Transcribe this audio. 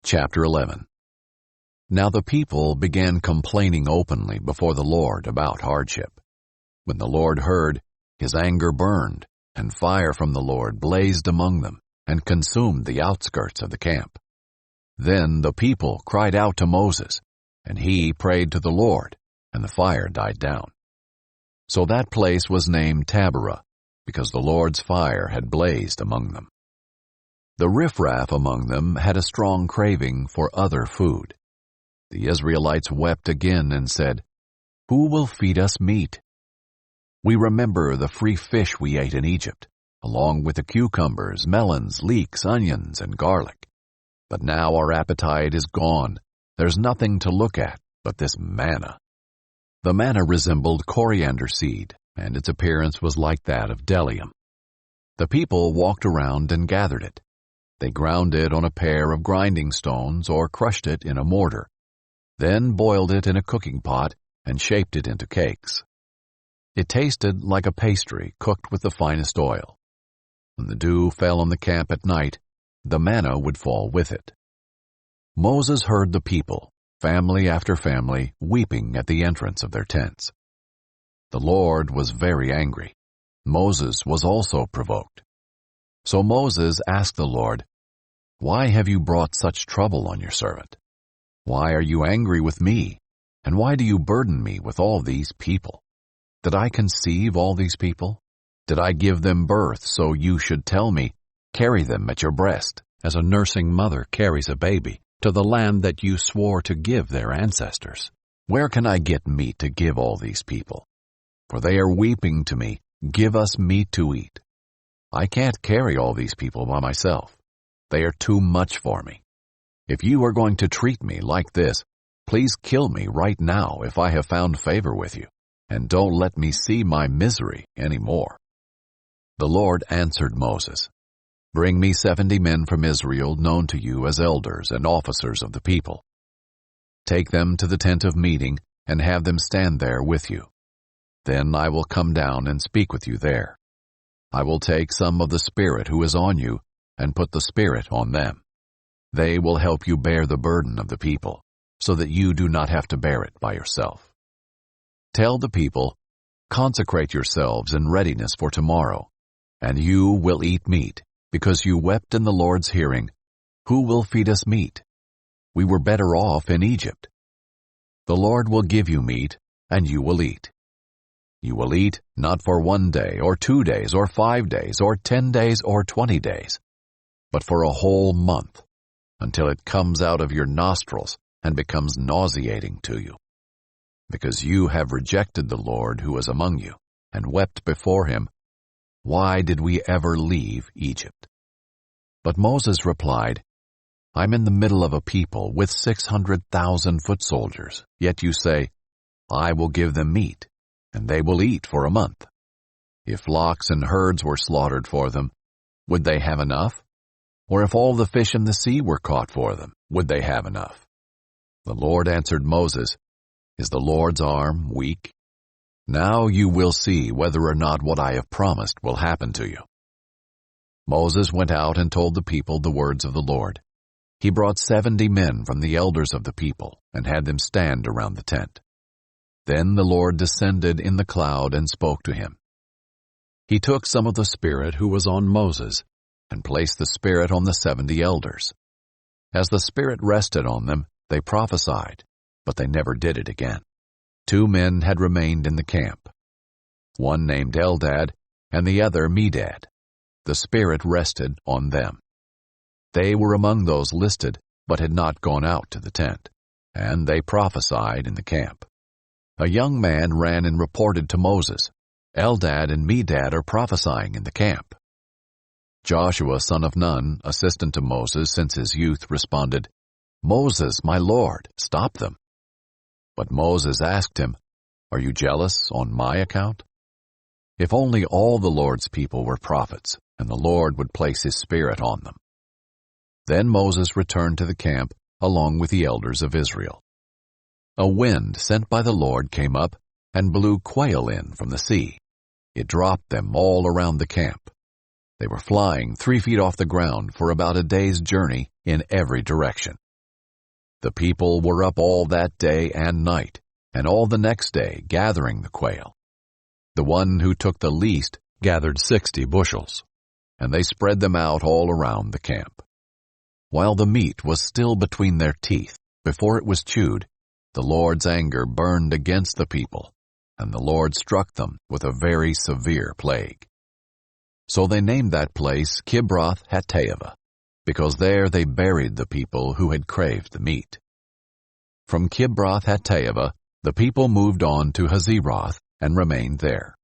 Chapter 11. Now the people began complaining openly before the Lord about hardship. When the Lord heard, his anger burned, and fire from the Lord blazed among them, and consumed the outskirts of the camp. Then the people cried out to Moses, and he prayed to the Lord, and the fire died down. So that place was named Taberah, because the Lord's fire had blazed among them. The riffraff among them had a strong craving for other food. The Israelites wept again and said, "Who will feed us meat? We remember the free fish we ate in Egypt, along with the cucumbers, melons, leeks, onions, and garlic. But now our appetite is gone. There's nothing to look at but this manna." The manna resembled coriander seed, and its appearance was like that of bdellium. The people walked around and gathered it. They ground it on a pair of grinding stones or crushed it in a mortar, then boiled it in a cooking pot and shaped it into cakes. It tasted like a pastry cooked with the finest oil. When the dew fell on the camp at night, the manna would fall with it. Moses heard the people, family after family, weeping at the entrance of their tents. The Lord was very angry. Moses was also provoked. So Moses asked the Lord, "Why have you brought such trouble on your servant? Why are you angry with me? And why do you burden me with all these people? Did I conceive all these people? Did I give them birth so you should tell me, 'Carry them at your breast,' as a nursing mother carries a baby, to the land that you swore to give their ancestors? Where can I get meat to give all these people? For they are weeping to me, 'Give us meat to eat.' I can't carry all these people by myself. They are too much for me. If you are going to treat me like this, please kill me right now if I have found favor with you, and don't let me see my misery any more." The Lord answered Moses, "Bring me 70 men from Israel known to you as elders and officers of the people. Take them to the tent of meeting and have them stand there with you. Then I will come down and speak with you there. I will take some of the Spirit who is on you and put the Spirit on them. They will help you bear the burden of the people, so that you do not have to bear it by yourself. Tell the people, 'Consecrate yourselves in readiness for tomorrow, and you will eat meat, because you wept in the Lord's hearing, "Who will feed us meat? We were better off in Egypt." The Lord will give you meat, and you will eat. You will eat not for 1 day, or 2 days, or 5 days, or 10 days, or 20 days, but for a whole month, until it comes out of your nostrils and becomes nauseating to you. Because you have rejected the Lord who is among you, and wept before him, "Why did we ever leave Egypt?" But Moses replied, "I'm in the middle of a people with 600,000 foot soldiers, yet you say, 'I will give them meat, and they will eat for a month.' If flocks and herds were slaughtered for them, would they have enough? Or if all the fish in the sea were caught for them, would they have enough?" The Lord answered Moses, "Is the Lord's arm weak? Now you will see whether or not what I have promised will happen to you." Moses went out and told the people the words of the Lord. He brought 70 men from the elders of the people and had them stand around the tent. Then the Lord descended in the cloud and spoke to him. He took some of the Spirit who was on Moses and placed the Spirit on the 70 elders. As the Spirit rested on them, they prophesied, but they never did it again. 2 men had remained in the camp, one named Eldad and the other Medad. The Spirit rested on them. They were among those listed, but had not gone out to the tent, and they prophesied in the camp. A young man ran and reported to Moses, "Eldad and Medad are prophesying in the camp." Joshua, son of Nun, assistant to Moses since his youth, responded, "Moses, my lord, stop them." But Moses asked him, "Are you jealous on my account? If only all the Lord's people were prophets, and the Lord would place his Spirit on them." Then Moses returned to the camp along with the elders of Israel. A wind sent by the Lord came up and blew quail in from the sea. It dropped them all around the camp. They were flying 3 feet off the ground for about a day's journey in every direction. The people were up all that day and night, and all the next day gathering the quail. The one who took the least gathered 60 bushels, and they spread them out all around the camp. While the meat was still between their teeth, before it was chewed, the Lord's anger burned against the people, and the Lord struck them with a very severe plague. So they named that place Kibroth-Hattaavah, because there they buried the people who had craved the meat. From Kibroth-Hattaavah, the people moved on to Hazeroth and remained there.